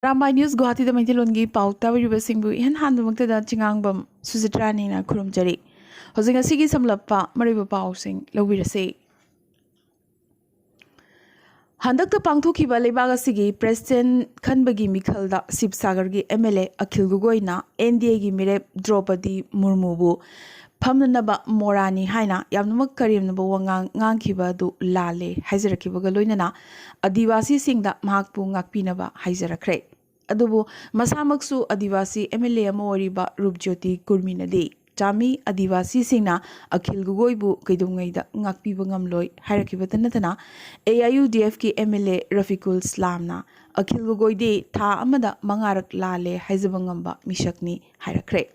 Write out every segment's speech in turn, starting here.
Arambai News Guwahati da Maitilongi pau tabiribasingbu ihan handumuktada chingangbam Suzitrani kurumjari. Hojing asigi samlappa mariba pausing lawirase. Handakta pangthokiba leibag asigi President Khanbagi Mikhalda Sibsagargi MLA Akhil Gogoina NDA gi mirep Draupadi Murmubu Pamnaba Morani Haina Yamnamak Karimnaba Wangang Ngangkiba du Lale Haizarakibaga Loinana Adivasi Singda Mahakpu Ngakpinaba Haizarakre. Adubu masamaksu Adivasi MLA Amoriba Rupjoti Kurminadi Chami Adivasi Singna Akhil Gogoibu Kaidungaida Ngakpiba Ngamloi Harakibatanatana AIUDF ki MLA Rafikul Slamna Akhil Gogoide Tha Amada Mangarak Lale Haizabangamba Mishakni Harakre.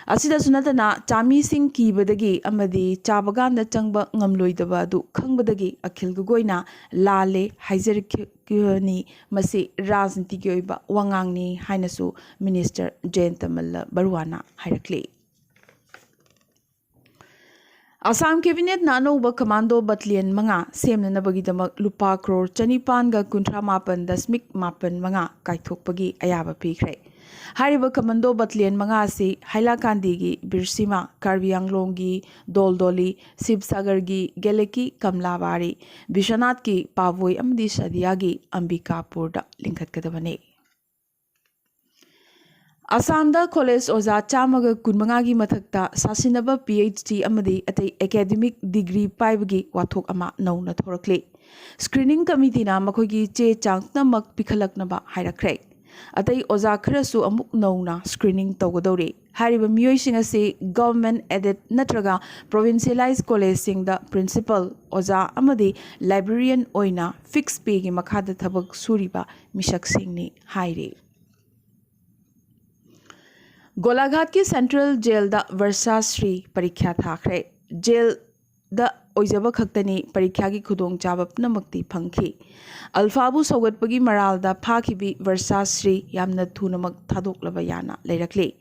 Asida sunatana Chami Singh Kibadagi Amadi Chabaganda Changba Ngamloidaba du Kangbadagi Akhil Gogoina Lale Haizarkini Masi Razniti Gyoiba Wangangni Hainasu Minister Jayantamalla Baruana Hairakli. Assam Cabinet Nanoba Commando Battalion Manga Semna Nabagidamak Lupa Crore Chanipanga Kuntra Mapan Dasmik Mapan Manga Kaithokpagi Ayaba Pikre. Hariba Commando Battalion Mangasi Hailakandigi Birsima Karbianglongi Doldoli Sibsagargi Geleki Kamlavari Bishanatki Pavoi Amdi Sadiagi Ambikapurda Linkatkadavane. Assamda College Oza Chamaga Kunmangagi Mathakta Sasinaba PhD Amadi at academic degree Paibagi Watok Ama Nauna Thorakle. Screening Committee na Makogi Che Chang Namak Pikalaknaba Hairakre. Atay Oza Karasu Amuk Nauna screening Togodori. Hariba Mioy Singasi Government Aided Natraga Provincialized College Sing the Principal Oza Amadi Librarian Oina Fixed Pegi Makada Tabak Suriba Mishak Singni Hairi. Golaghat ki Central Jail da Versa Sri Parikya Thakre. Jail da Oizaba Khaktani Parikya ki Khudong Chabap Namakti Pangki. Alfabu Sogatpagi Maral da Phakibi Versa Sri Yamna Thunamak Thadok Labayana Leirakle.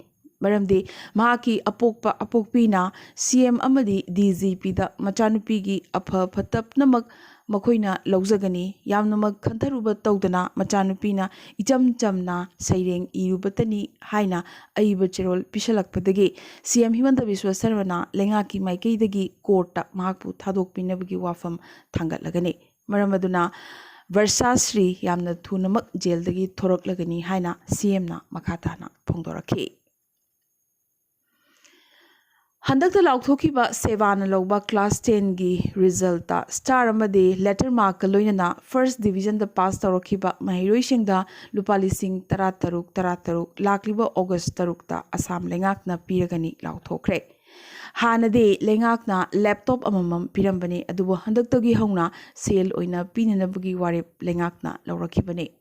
Maramdi Mahaki Apokpa Apokpina CM Amadi DGP da Machanupigi Apha Phatap Namak Makoina Lauzagani Yamnamak Kantharuba Todana Machanupina Icham Chamna Saireng Irubatani Haina Aiba Cherol Pishalakpadagi CM Himanta Biswa Sarvana Lengaki Maikaidagi Korta Mahakpu Thadok Pinabagi Wafam Thangatlagani Maramaduna Versa Sri Yamna Thunamak Jaildagi Thorok Lagani Haina CM na Makatana Pongdoraki. Handakta Lauthokiba Sevana Loba Class 10 gi result ta star amade letter mark loinana first division the pass taurokiba Mahiroi da Lupalising Tarataruk Lakliba August Tarukta Assam Lengakna Piragani Lauthokre. Hanade Lengakna laptop amamam Pirambani Adubo Handaktagi Hona sale oina Pinanabugi Warip Lengakna Laurakibane.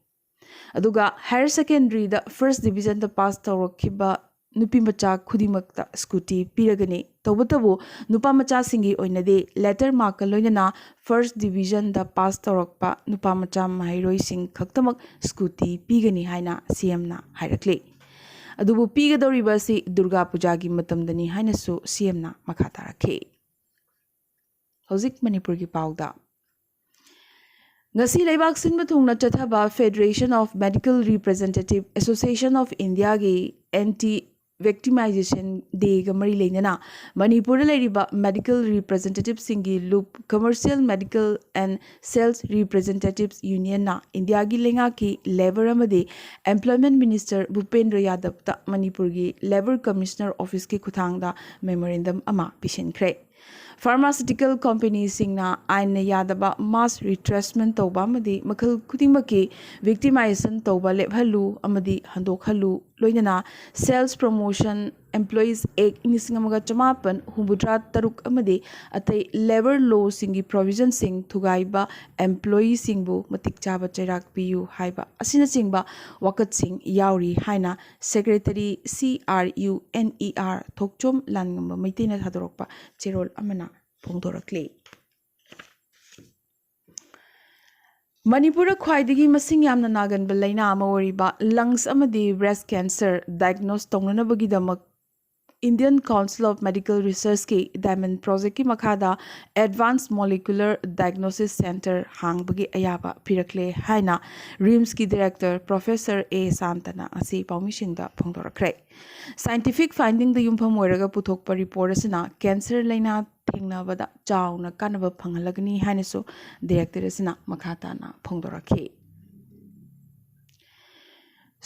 Aduga higher secondary the first division the pass taurokiba Nupi macha Kudimakta Scooty Piragani Tobatabu Nupa macha Singi Oinade letter mark loinana first division the pass Torokpa Nupa macha Mahiroi Sing Kaktamak Scooty Pigani Haina CM na Hairakle. Adubu Pigadoribasi Durga Pujagi Matamdani Hainasu CM na Makatarake. Hozik Manipurgi Pauda. Ngasi Laibak Sinba Thungna Chathaba Federation of Medical Representative Association of India gi Anti Victimization Day Gamari Lenana Manipur Ladiba Medical Representatives Singi Loop Commercial Medical and Sales Representatives Union na India gi Lenga ki Labor Amade Employment Minister Bhupendra Yadav ta Manipur gi Labor Commissioner Office ki Kuthangda Memorandum ama Pishenkre. Pharmaceutical companies singna aina yadaba mass retrenchment toba amadi makhal khudimaki victimization toba lephalu amadi handokhalu loinana sales promotion employees ek inisingamaga chamapan humbudra taruk amadi atai labor law singi provision sing thugaiba employee singbu matik chaba chairak piyu haiba asina singba wakat sing yauri haina secretary CRUNER thokchom langamba maitina thadorokpa cherol amana Pongdorakle. Manipura Khwaidagi Masing Yamna Nagan Balaina Amawariba lungs amadi breast cancer diagnosed Tongnanabagidamak Indian Council of Medical Research ki Diamond Project ki makhada Advanced Molecular Diagnosis Center hangbagi ayaba pirakle haina RIMS ki Director Professor A. Santana asi paumishingda phongdorakre. Scientific finding the yumpham oiraga puthokpa report asina cancer laina thengnabada chawna kanaba phangalagani hainasu director asina makhatana phongdorakhe.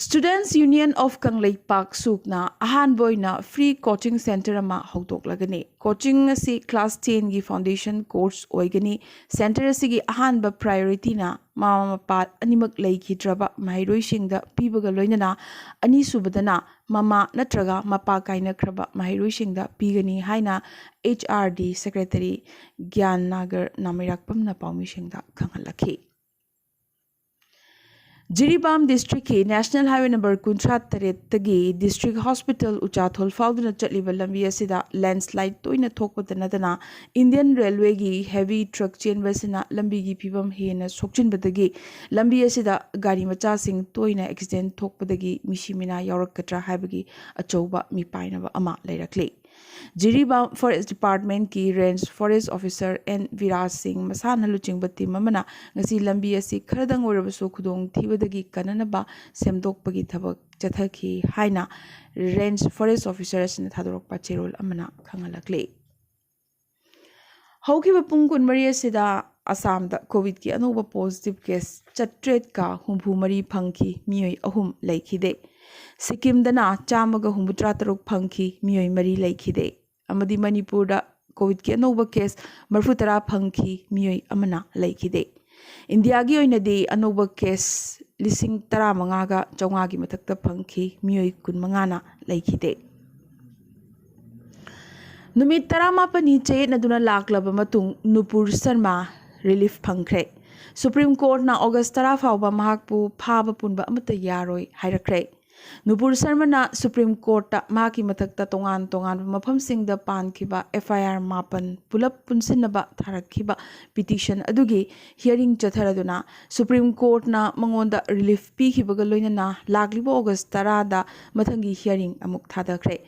Students Union of Kanglei Park Sukna Ahan Boyna Free Coaching Center ama Hokdok Lagani. Coaching si Class 10 gi Foundation Course Oigani. Center asigi Ahan ba priority na Mama Pat Animak Lake Draba Mairoi Shingda Pibagaloina Ani Subadana Mama Natraga Mapa Kaina Kraba Mairoi Shingda Pigani Haina HRD Secretary Gyan Nagar Namirakpam na Paumishingda Kangalaki. Jiribam District ki National Highway number 53 tagi District Hospital Uchathol fauduna chatliba lambi asida landslide toina thokpatana dana Indian Railway gi heavy truck chenba sina lambi gi phibam hena sokchinbadagi lambi asida gari macha sing toina accident thokpadagi mishimina yaurakatra haibagi achouba mi painaba ama leirakle. Jiribam Forest Department ki Range Forest Officer N. Viraj Singh Masana Luching Bati Mamana ngasi lambi asi kharadang orabasu khudong thibadagi kananaba semdokpagi thabak chathaki haina Range Forest Officer asina thadorokpa cherol amana khangalakle. Haukiba pung kunmari asida Assam da COVID ki anoba positive case chatret ka humphu mari phangki miyoi ahum laikhide. Sikkim dana chamaga humbutra taruk phangki miyoi mari laikhide. Amadi Manipur da COVID ki anoba case marfutara phangki miyoi amana laikhide. India gi oina de anoba case lising tara mangaga chonga gi mathakta phangki miyoi kun mangana laikhide. Numit tara mapani che naduna laklaba matung Nupur Sharma relief phangkre. Supreme Court na August tara fauba mahakpu phaba punba amata yaroi hairakre. Nupur Sharma na Supreme Court ta maki mathakta tongan mafam singda pan kiba FIR mapan pulap punsinaba tharak kiba petition adugi hearing chatharaduna Supreme Court na mangonda relief pi kibaga loina na laglibo August tara da mathangi hearing amuk thadakre.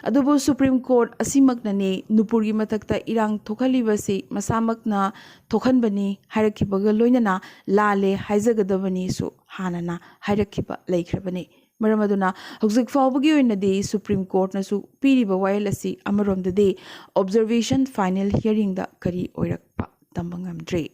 Adubo Supreme Court asimaknane Nupur gi mathakta irang thokhaliba masamakna thokhanbani hairakhibaga loina na lale haizagadabani su hanana hairakhiba laikhrabani. Maramaduna Hugzik Fawbagi oina de Supreme Court nasu piriba wail asi amarom de observation final hearing da kari oirakpa tambangamdre.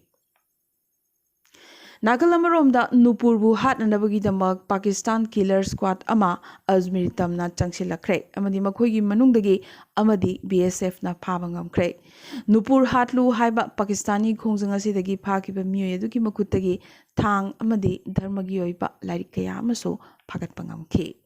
Nagalamarom da Nupurbu hatnanabagi damak Pakistan Killer Squad ama Azmir tamna changsilakre amadi makhoigi manungdagi amadi BSF na phabangamkre. Nupur hatlu haiba Pakistani khongjang asidagi phakiba miyoi adugi makutagi thang amadi dharmagi oiba lairik kaya amaso phagatpangamkhe.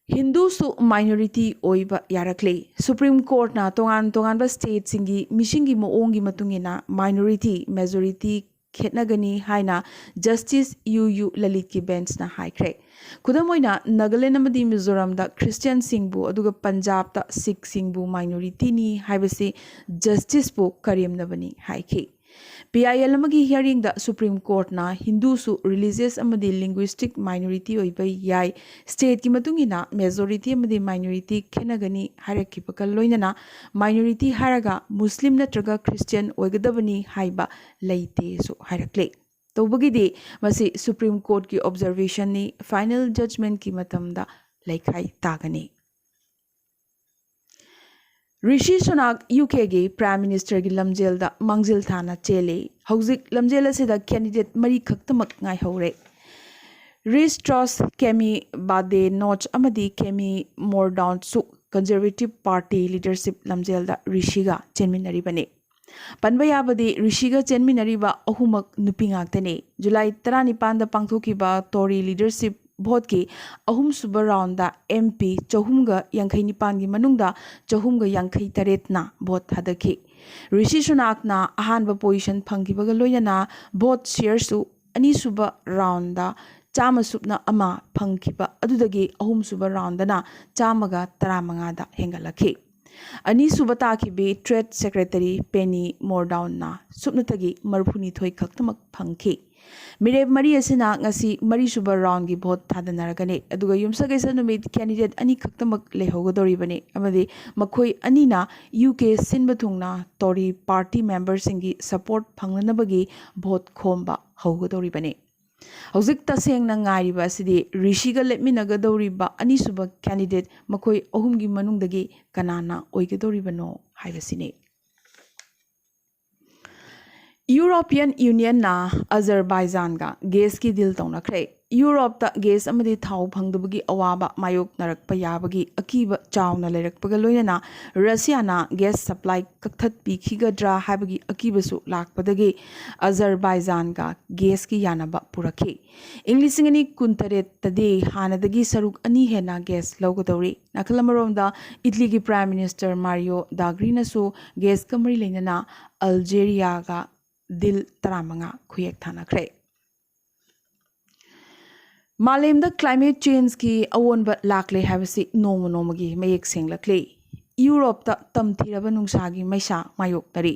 Hindu su minority oiba yarakle. Supreme Court na tongan ba state singi mishingi moongi matungina minority majority khetnagani haina Justice UU Lalit ki bench na haikre. Kudamoina Nagaland amadi Mizoram da Christian singbu aduga Punjab da Sikh singbu minority ni haibase Justice bu karimnabani haikhe. PIL amagi hearing da Supreme Court na Hindu su religious amadi linguistic minority oiba yai state ki matungina majority amadi minority khenagani hairaki pakal loinana minority haraga Muslim natraga Christian oigadabani haiba leite su hairakle. Tobagi de masi Supreme Court ki observation ni final judgment ki matamda laikhai tagani. Rishi Sunak UK gi Prime Minister gi lamjel da mangjil thana chele hauzik lamjel asida candidate mari khaktamak ngai hore Rish Truss Kemi Bade Notch amadi Kemi Mordown su Conservative Party leadership lamjel da Rishi ga chenminari bane Panbaya bade Rishi ga chenminari ba ahumak nupingaktane July 19 da pangthokiba Tory leadership vote ki ahum suba round da MP chahumga yankhai nipan gi manungda chahumga yankhai taret na vote hadaki Rishi Sunak na ahan ba position phangkibaga loyana vote share su ani suba round da chama subna ama phangkiba adudagi ahum suba round na chamaga taramanga da hengalakhi ani suba takhibe Trade Secretary Penny Mordown na subnatagi marphuni thoi khaktamak phangki Mireb mari asina ngasi mari suba round gi vote thadanaragani aduga yumsagesa numit candidate ani khaktamak lehogodoribani amadi makhoi anina UK sinba thungna Tory party members singi support phangnanabagi vote khomba hogodoribani Hauzik taseng na ngairiba asidi Rishiga lepminagadoriba anisuba candidate makhoi ahumgi manungdagi kanana oigadoribano haibasini European Union na Azerbaijan ga gas ki deal tawnakre Europe ta gas amadi thau phangdubagi awaba mayok narakpa yabagi akiba chawna lerakpaga loinana Russia na gas supply kakthat pikhigadra habagi akiba su lakpadagi Azerbaijan ga gas ki yanaba purakhi Englishingani kuntaret tade hanadagi saruk ani hena gas logodori nakalamaromda Italy ki Prime Minister Mario Draghi na su gas kamari leinana Algeria ga dil taramanga khuyek thanakre Malemda climate change ki awonba lakle habasi nomo nomagi mayek senglakle Europe ta tamthiraba nungsagi maisa mayok tari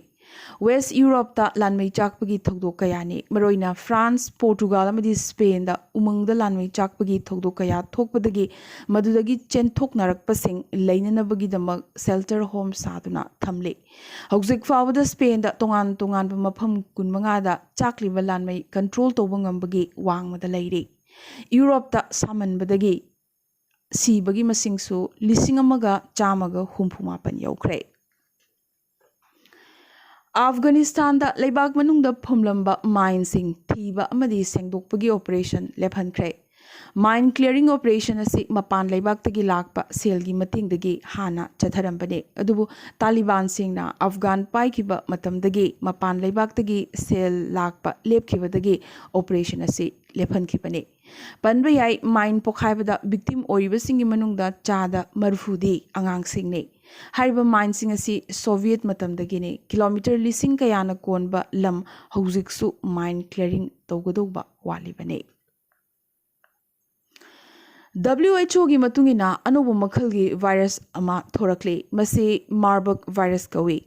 West Europe ta lanmei chakpagi thogdok kayani maroina France Portugal amadi Spain da umangda lanmei chakpagi thogdok kaya thokpadagi madudagi chenthok narakpasing leinanabagi damak shelter home saduna thamle hauzik fawada Spain da tongan tongan mafam kunmanga da chakliba lanmei control tawba ngambagi wangmada leire Europe ta samanbadagi sibagi masingsu lisingamaga chamaga humpumapan yaukre Afghanistan da leibak manungda phumlamba mine sing thiba amadi sengdokpagi operation lephankre mine clearing operation asi mapan leibak tagi lakpa sel gi mating dagi hana chatharambane adubu Taliban singna Afghan pai kiba matamdagi mapan leibak tagi sel lakpa lepkhiba dagi operation asi lephankibane panba yai mine pokhaibada victim oibasingi manungda chada marfudi angang singne Hariba mine sing asi Soviet matamdagine kilometer lising kayana konba lam hauziksu mine clearing tawgadawba walibane WHO gi matungina anobo makhalgi virus ama thorakle masi Marburg virus kawi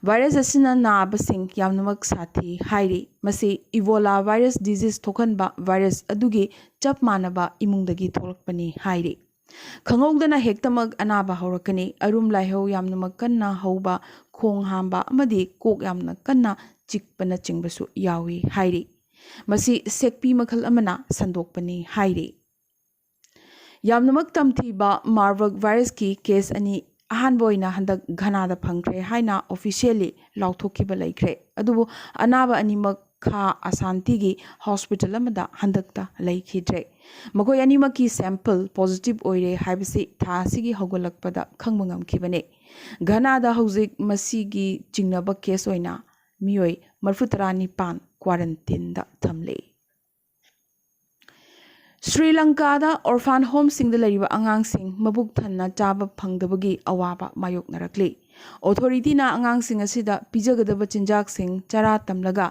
virus asina nabasing yamnamak sathi hairi masi Ebola virus disease thokanba virus adugi chap manaba imungdagi tholakpani hairi Khangogdana hektamag anaba haurakani arum laihau yamnamak kanna hauba khong hamba amadi kok yamna kanna chikpana chingbasu yawi hairi masi sekpi makhal amana sandokpani hairi yamnamak tamthiba Marburg virus ki case ani ahanboina handak ghanada phangkre haina officially lauthokiba laikre adubu anaba animak kha asanti gi hospital amada handakta laikhidre magoi animaki sample positive oire haibasi tha sigi hogolakpada khangmangam khibane ghanada hauzik masigi chingnaba case oina mioi marfutarani pan quarantine da thamle Sri Lanka da orphan home sing da lariba angang sing mabuk thanna chaba phangdabagi awaba mayok narakle authority na angang sing asida pijagadaba chinjak sing chara tamlaga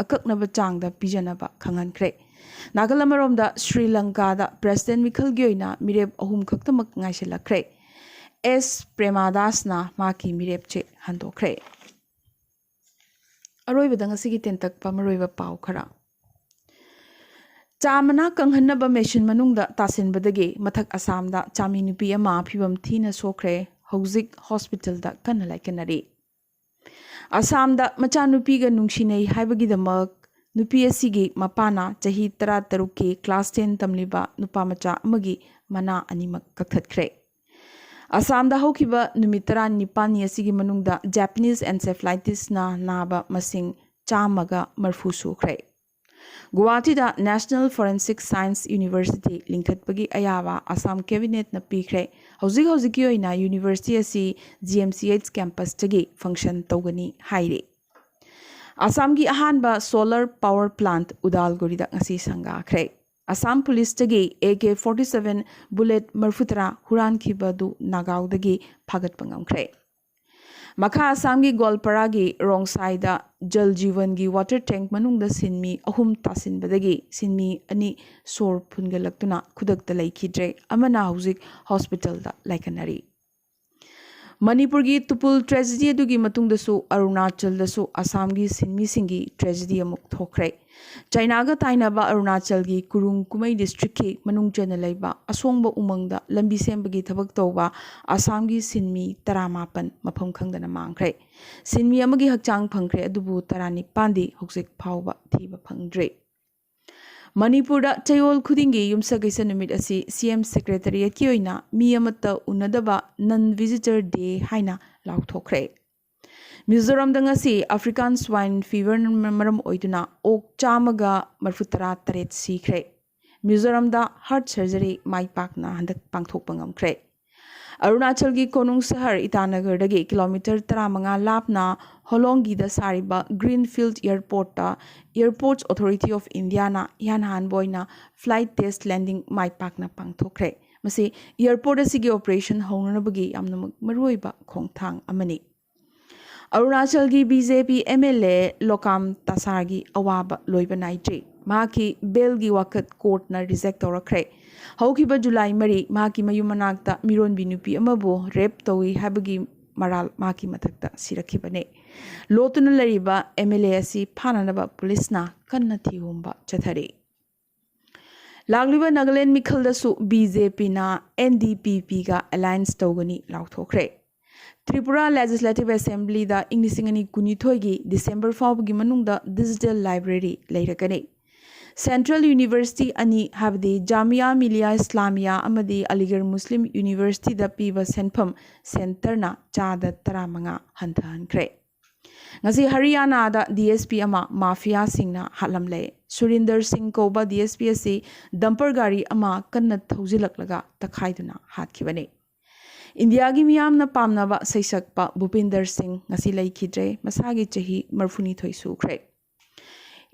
akaknaba changda pijanaba khangankre Nagalamaromda Sri Lanka da President Mikhal Gyoina mireb ahum khaktamak ngaiselakre S Premadasna maki mireb che handokre Aroiba ngasigi tentak pamaroiba pau khara Chamana kanghanaba machine manungda tasinbadagi mathak Assam da chami nupi ama phibam thina sokre hauzik hospital da kanalai kanari Assam da macha nupi ga nungsinei haibagi damak nupi asigi mapana chahi 13 ki class 10 tamliba nupa macha amagi mana animak kakhatkre Assam da hokiba numitara nipani asigi manungda Japanese encephalitis na naba masing chamaga marfu sukre Guwahati da National Forensic Science University lingkhatpagi ayawa Assam cabinet na pikre hauzik yoina university asi GMCH campus tagi function tawgani haire Assam gi ahanba solar power plant Udalguri da ngasi sanga khre Assam police tagi AK-47 bullet marfutra huran khibadu nagaw dagi phagat pangam khre Makha Assam gi Golpara gi wrong side da Jal Jeevan gi water tank manungda sinmi ahum tasinbadagi sinmi ani sor phungalaktuna khudakta laikhidre amana hauzik hospital da laikanari ꯃꯅꯤꯄꯨꯔꯒꯤ ꯇꯨꯄꯨꯜ tragedy ꯑꯗꯨꯒꯤ ꯃꯇꯨꯡꯗꯁꯨ ꯑꯔꯨꯅꯥꯆꯜꯗꯁꯨ ꯑꯁꯥꯝꯒꯤ ꯁꯤꯟꯃꯤꯁꯤꯡꯒꯤ tragedy ꯑꯃꯨꯛ ꯊꯣꯛꯈ꯭ꯔꯦ꯫ ꯆꯥꯏꯅꯥꯒ ꯇꯥꯏꯅꯕ ꯑꯔꯨꯅꯥꯆꯜꯒꯤ ꯀꯨꯔꯨꯡ ꯀꯨꯃꯩ ꯗꯤꯁꯇ꯭ꯔꯤꯛꯀꯤ ꯃꯅꯨꯡ ꯆꯟꯅ ꯂꯩꯕ ꯑꯁꯣꯡꯕ ꯎꯃꯪꯗ ꯂꯝꯕꯤ ꯁꯦꯝꯕꯒꯤ ꯊꯕꯛ ꯇꯧꯕ ꯑꯁꯥꯝꯒꯤ ꯁꯤꯟꯃꯤ 19 ꯃꯐꯝ ꯈꯪꯗꯅ ꯃꯥꯡꯈ꯭ꯔꯦ꯫ ꯁꯤꯟꯃꯤ ꯑꯃꯒꯤ ꯍꯛꯆꯥꯡ ꯐꯪꯈ꯭ꯔꯦ ꯑꯗꯨꯕꯨ 19ꯗꯤ ꯍꯧꯖꯤꯛ ꯐꯥꯎꯕ ꯊꯤꯕ ꯐꯪꯗ꯭ꯔꯤ꯫ ꯃꯅꯤꯄꯨꯔꯗ ꯆꯌꯣꯜ ꯈꯨꯗꯤꯡꯒꯤ ꯌꯨꯝꯁꯀꯩꯁ ꯅꯨꯃꯤꯠ ꯑꯁꯤ ꯁꯤꯑꯦꯝ ꯁꯦꯀ꯭ꯔꯦꯇꯔꯤꯌꯦꯠꯀꯤ ꯑꯣꯏꯅ ꯃꯤ ꯑꯃꯠꯇ ꯎꯅꯗꯕ ꯅꯟ ꯚꯤꯖꯤꯇꯔ ꯗꯦ ꯍꯥꯏꯅ ꯂꯥꯎꯊꯣꯛꯈ꯭ꯔꯦ꯫ ꯃꯤꯖꯣꯔꯥꯝꯗ ꯉꯁꯤ ꯑꯐ꯭ꯔꯤꯀꯥꯟ ꯁ꯭ꯋꯥꯏꯟ ꯐꯤꯚꯔꯅ ꯃꯔꯝ ꯑꯣꯏꯗꯨꯅ ꯑꯣꯛ 138 ꯁꯤꯈ꯭ꯔꯦ꯫ ꯃꯤꯖꯣꯔꯥꯝꯗ ꯍꯥꯔꯠ ꯁꯔꯖꯔꯤ ꯃꯥꯏ ꯄꯥꯛꯅ ꯍꯟꯗꯛ ꯄꯥꯡꯊꯣꯛꯄ ꯉꯝꯈ꯭ꯔꯦ꯫ ꯑꯔꯨꯅꯥꯆꯜꯒꯤ ꯀꯣꯅꯨꯡ ꯁꯍꯔ ꯏꯇꯥꯅꯒꯔꯗꯒꯤ ꯀꯤꯂꯣꯃꯤꯇꯔ 15 ꯂꯥꯞꯅ ꯍꯣꯂꯣꯡꯒꯤꯗ ꯁꯥꯔꯤꯕ ꯒ꯭ꯔꯤꯟꯐꯤꯜꯗ ꯏꯌꯔꯄꯣꯔꯠꯇ ꯏꯌꯔꯄꯣꯔꯠꯁ ꯑꯣꯊꯣꯔꯤꯇꯤ ꯑꯣꯐ ꯏꯟꯗꯤꯌꯥꯅ ꯏꯍꯥꯟ ꯍꯥꯟꯕ ꯑꯣꯏꯅ ꯐ꯭ꯂꯥꯏꯠ ꯇꯦꯁꯠ ꯂꯦꯟꯗꯤꯡ ꯃꯥꯏ ꯄꯥꯛꯅ ꯄꯥꯡꯊꯣꯛꯈ꯭ꯔꯦ꯫ ꯃꯁꯤ ꯏꯌꯔꯄꯣꯔꯠ ꯑꯁꯤꯒꯤ ꯑꯣꯄꯔꯦꯁꯟ ꯍꯧꯅꯅꯕꯒꯤ ꯌꯥꯝꯅ ꯃꯔꯨꯑꯣꯏꯕ ꯈꯣꯡꯊꯥꯡ ꯑꯃꯅꯤ꯫ ꯑꯔꯨꯅꯥꯆꯜꯒꯤ ꯕꯤꯖꯦꯄꯤ MLA ꯂꯣꯀꯥꯝ ꯇꯥꯁꯥꯔꯒꯤ ꯑꯋꯥꯕ ꯂꯣꯏꯕ ꯅꯥꯏꯗ꯭ꯔꯤ꯫ ꯃꯍꯥꯛꯀꯤ ꯕꯦꯜꯒꯤ ꯋꯥꯀꯠ ꯀꯣꯔꯠꯅ ꯔꯤꯖꯦꯛ ꯇꯧꯔꯛꯈ꯭ꯔꯦ꯫ ꯍꯧꯈꯤꯕ ꯖꯨꯂꯥꯏ 4 ꯃꯍꯥꯛꯀꯤ ꯃꯌꯨꯝ ꯃꯅꯥꯛꯇ ꯃꯤꯔꯣꯟꯕꯤ ꯅꯨꯄꯤ ꯑꯃꯕꯨ ꯔꯦꯞ ꯇꯧꯏ ꯍꯥꯏꯕꯒꯤ ꯃꯔꯥꯜ ꯃꯍꯥꯛꯀꯤ ꯃꯊꯛꯇ ꯁꯤꯔꯛꯈꯤꯕꯅꯤ꯫ ꯂꯣꯠꯇꯨꯅ ꯂꯩꯔꯤꯕ MLA ꯑꯁꯤ ꯐꯥꯅꯅꯕ ꯄꯨꯂꯤꯁꯅ ꯀꯟꯅ ꯊꯤꯍꯨꯝꯕ ꯆꯠꯊꯔꯤ꯫ ꯂꯥꯛꯂꯤꯕ ꯅꯥꯒꯥꯂꯦꯟ ꯃꯤꯈꯜꯗꯁꯨ BJPꯅ NDPPꯒ ꯑꯦꯂꯥꯏꯟꯁ ꯇꯧꯒꯅꯤ ꯂꯥꯎꯊꯣꯛꯈ꯭ꯔꯦ꯫ ꯇ꯭ꯔꯤꯄꯨꯔꯥ ꯂꯦꯖꯤꯁꯂꯦꯇꯤꯚ ꯑꯦꯁꯦꯝꯕ꯭ꯂꯤꯗ ꯏꯪ 2019ꯒꯤ ꯗꯤꯁꯦꯝꯕꯔ ꯐꯥꯎꯕꯒꯤ ꯃꯅꯨꯡꯗ ꯗꯤꯖꯤꯇꯦꯜ ꯂꯥꯏꯕ꯭ꯔꯦꯔꯤ ꯂꯩꯔꯒꯅꯤ꯫ ꯁꯦꯟꯇ꯭ꯔꯦꯜ ꯌꯨꯅꯤꯚꯔꯁꯤꯇꯤ 2 ꯍꯥꯏꯕꯗꯤ ꯖꯥꯃꯤꯌꯥ ꯃꯤꯂꯤꯌꯥ ꯏꯁꯂꯥꯃꯤꯌꯥ ꯑꯃꯗꯤ ꯑꯂꯤꯒꯔ ꯃꯨꯁꯂꯤꯝ ꯌꯨꯅꯤꯚꯔꯁꯤꯇꯤꯗ ꯄꯤꯕ ꯁꯦꯟꯐꯝ ꯁꯦꯟꯇꯔꯅ 15% ꯍꯟꯊꯍꯟꯈ꯭ꯔꯦ꯫ ꯉꯁꯤ ꯍꯔꯤꯌꯥꯅꯥꯗ DSP ꯑꯃ ꯃꯥꯐꯤꯌꯥꯁꯤꯡꯅ ꯍꯥꯠꯂꯝꯂꯦ꯫ ꯁꯨꯔꯤꯟꯗꯔ ꯁꯤꯡ ꯀꯧꯕ DSP ꯑꯁꯤ ꯗꯝꯄꯔ ꯒꯥꯔꯤ ꯑꯃ ꯀꯟꯅ ꯊꯧꯖꯤꯜꯂꯛꯂꯒ ꯇꯛꯈꯥꯏꯗꯨꯅ ꯍꯥꯠꯈꯤꯕꯅꯤ꯫ ꯏꯟꯗꯤꯌꯥꯒꯤ ꯃꯤꯌꯥꯝꯅ ꯄꯥꯝꯅꯕ ꯁꯩꯁꯛꯄ ꯚꯨꯄꯤꯟꯗꯔ ꯁꯤꯡ ꯉꯁꯤ ꯂꯩꯈꯤꯗ꯭ꯔꯦ꯫ ꯃꯁꯥꯒꯤ ꯆꯍꯤ 32 ꯁꯨꯈ꯭ꯔꯦ꯫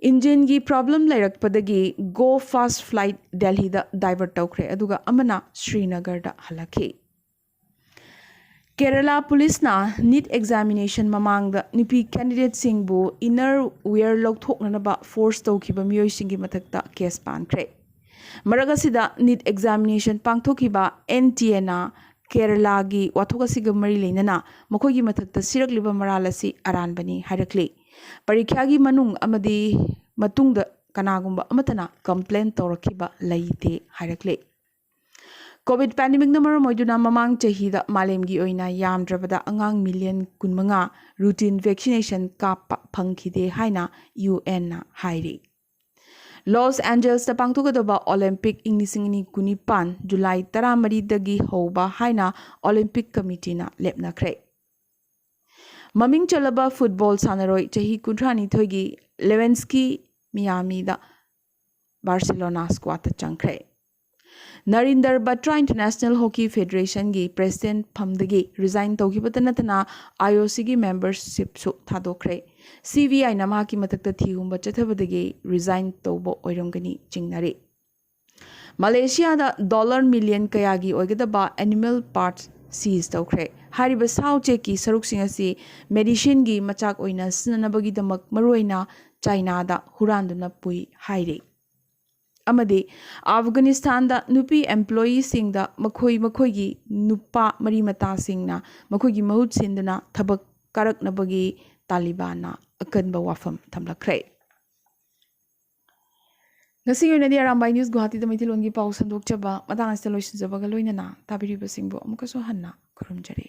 ꯏꯟꯖꯤꯟꯒꯤ ꯄ꯭ꯔꯣꯕ꯭ꯂꯦꯝ ꯂꯩꯔꯛꯄꯗꯒꯤ ꯒꯣ ꯐꯥꯁꯠ ꯐ꯭ꯂꯥꯏꯠ ꯗꯦꯜꯍꯤꯗ ꯗꯥꯏꯚꯔꯠ ꯇꯧꯈ꯭ꯔꯦ ꯑꯗꯨꯒ ꯑꯃꯅ ಶ್ರೀನಗꯔꯗ ꯍꯜꯂꯛꯈꯤ꯫ ꯀꯦꯔꯂꯥ ꯄꯨꯂꯤꯁꯅ ꯅꯤꯠ ꯑꯦꯛꯖꯥꯃꯤꯅꯦꯁꯟ ꯃꯃꯥꯡꯗ ꯅꯨꯄꯤ ꯀꯦꯟꯗꯤꯗꯦꯠꯁꯤꯡꯕꯨ ꯏꯅꯔ ꯋꯦꯌꯔ ꯂꯧꯊꯣꯛꯅꯅꯕ ꯐꯣꯔꯁ ꯇꯧꯈꯤꯕ ꯃꯤꯑꯣꯏꯁꯤꯡꯒꯤ ꯃꯊꯛꯇ ꯀꯦꯁ ꯄꯥꯟꯈ꯭ꯔꯦ꯫ ꯃꯔꯛ ꯑꯁꯤꯗ ꯅꯤꯠ ꯑꯦꯛꯖꯥꯃꯤꯅꯦꯁꯟ ꯄꯥꯡꯊꯣꯛꯈꯤꯕ NTAꯅ ꯀꯦꯔꯂꯥꯒꯤ ꯋꯥꯊꯣꯛ ꯑꯁꯤꯒ ꯃꯔꯤ ꯂꯩꯅꯅ ꯃꯈꯣꯏꯒꯤ ꯃꯊꯛꯇ ꯁꯤꯔꯛꯂꯤꯕ ꯃꯔꯥꯜ ꯑꯁꯤ ꯑꯔꯥꯟꯕꯅꯤ ꯍꯥꯏꯔꯛꯂꯤ꯫ ꯄꯔꯤꯈ꯭ꯌꯥꯒꯤ ꯃꯅꯨꯡ ꯑꯃꯗꯤ ꯃꯇꯨꯡꯗ ꯀꯅꯥꯒꯨꯝꯕ ꯑꯃꯠꯇꯅ ꯀꯝꯄ꯭ꯂꯦꯟ ꯇꯧꯔꯛꯈꯤꯕ ꯂꯩꯇꯦ ꯍꯥꯏꯔꯛꯂꯤ꯫ ꯀꯣꯚꯤꯗ ꯄꯦꯟꯗꯦꯃꯤꯛꯅ ꯃꯔꯝ ꯑꯣꯏꯗꯨꯅ ꯃꯃꯥꯡ ꯆꯍꯤꯗ ꯃꯥꯂꯦꯝꯒꯤ ꯑꯣꯏꯅ ꯌꯥꯝꯗ꯭ꯔꯕꯗ ꯑꯉꯥꯡ ꯃꯤꯂꯤꯌꯟ 15 ꯔꯨꯇꯤꯟ ꯚꯦꯛꯁꯤꯅꯦꯁꯟ ꯀꯥꯞꯄ ꯐꯪꯈꯤꯗꯦ ꯍꯥꯏꯅ UNꯅ ꯍꯥꯏꯔꯤ꯫ ꯂꯣꯁ ꯑꯦꯟꯖꯦꯜꯁꯇ ꯄꯥꯡꯊꯣꯛꯀꯗꯕ ꯑꯣꯂꯤꯝꯄꯤꯛ ꯏꯪ 2019 ꯖꯨꯂꯥꯏ 13ꯗꯒꯤ ꯍꯧꯕ ꯍꯥꯏꯅ ꯑꯣꯂꯤꯝꯄꯤꯛ ꯀꯃꯤꯇꯤꯅ ꯂꯦꯞꯅꯈ꯭ꯔꯦ꯫ ꯃꯃꯤꯡ ꯆꯠꯂꯕ ꯐꯨꯠꯕꯣꯜ ꯁꯥꯟꯅꯔꯣꯏ ꯆꯍꯤ 32ꯒꯤ ꯂꯦꯋꯦꯟꯁꯀꯤ ꯃꯤꯌꯥꯃꯤꯗ ꯕꯥꯔꯁꯦꯂꯣꯅꯥ ꯁ꯭ꯀ꯭ꯋꯥꯗꯇ ꯆꯪꯈ꯭ꯔꯦ꯫ ꯅꯔꯤꯟꯗꯔ ꯕꯇ꯭ꯔꯥ ꯏꯟꯇꯔꯅꯦꯁꯅꯦꯜ ꯍꯣꯀꯤ ꯐꯦꯗꯔꯦꯁꯟꯒꯤ ꯄ꯭ꯔꯦꯁꯤꯗꯦꯟꯠ ꯐꯝꯗꯒꯤ ꯔꯤꯖꯥꯏꯟ ꯇꯧꯈꯤꯕꯇ ꯅꯠꯇꯅ IOCꯒꯤ ꯃꯦꯝꯕꯔꯁꯤꯞꯁꯨ ꯊꯥꯗꯣꯛꯈ꯭ꯔꯦ꯫ CBIꯅ ꯃꯍꯥꯛꯀꯤ ꯃꯊꯛꯇ ꯊꯤꯍꯨꯝꯕ ꯆꯠꯊꯕꯗꯒꯤ ꯔꯤꯖꯥꯏꯟ ꯇꯧꯕ ꯑꯣꯏꯔꯝꯒꯅꯤ ꯆꯤꯡꯅꯔꯤ꯫ ꯃꯂꯦꯁꯤꯌꯥꯗ ꯗꯣꯂꯔ ꯃꯤꯂꯤꯌꯟ ꯀꯌꯥꯒꯤ ꯑꯣꯏꯒꯗꯕ ꯑꯦꯅꯤꯃꯦꯜ ꯄꯥꯔꯠꯁ ꯁꯤꯖ ꯇꯧꯈ꯭ꯔꯦ꯫ ꯍꯥꯏꯔꯤꯕ ꯁꯥ ꯎꯆꯦꯛꯀꯤ ꯁꯔꯨꯛꯁꯤꯡ ꯑꯁꯤ ꯃꯦꯗꯤꯁꯤꯟꯒꯤ ꯃꯆꯥꯛ ꯑꯣꯏꯅ ꯁꯤꯖꯤꯟꯅꯅꯕꯒꯤꯗꯃꯛ ꯃꯔꯨꯑꯣꯏꯅ ꯆꯥꯏꯅꯥꯗ ꯍꯨꯔꯥꯟꯗꯨꯅ ꯄꯨꯏ ꯍꯥꯏꯔꯤ꯫ ꯑꯃꯗꯤ ꯑꯐꯒꯥꯅꯤꯁꯇꯥꯟꯗ ꯅꯨꯄꯤ ꯑꯦꯝꯄ꯭ꯂꯣꯌꯤꯁꯤꯡꯗ ꯃꯈꯣꯏꯒꯤ ꯅꯨꯄꯥ ꯃꯔꯤ-ꯃꯇꯥꯁꯤꯡꯅ ꯃꯈꯣꯏꯒꯤ ꯃꯍꯨꯠ ꯁꯤꯟꯗꯨꯅ ꯊꯕꯛ ꯀꯥꯔꯛꯅꯕꯒꯤ ꯇꯥꯂꯤꯕꯥꯟꯅ ꯑꯀꯟꯕ ꯋꯥꯐꯝ ꯊꯝꯂꯛꯈ꯭ꯔꯦ꯫ ꯉꯁꯤꯒꯤ ꯑꯣꯏꯅꯗꯤ ꯑꯔꯥꯝꯕꯥꯏ ꯅ꯭ꯌꯨꯁ ꯒꯨꯋꯥꯍꯥꯇꯤꯗ ꯃꯩꯇꯩꯂꯣꯟꯒꯤ ꯄꯥꯎ ꯁꯟꯗꯣꯛꯆꯕ ꯃꯇꯥꯡ ꯑꯁꯤꯗ ꯂꯣꯏꯁꯤꯟꯖꯕꯒ ꯂꯣꯏꯅꯅ ꯇꯥꯕꯤꯔꯤꯕꯁꯤꯡꯕꯨ ꯑꯃꯨꯛꯀꯁꯨ ꯍꯟꯅ ꯈꯨꯔꯨꯝꯖꯔꯤ꯫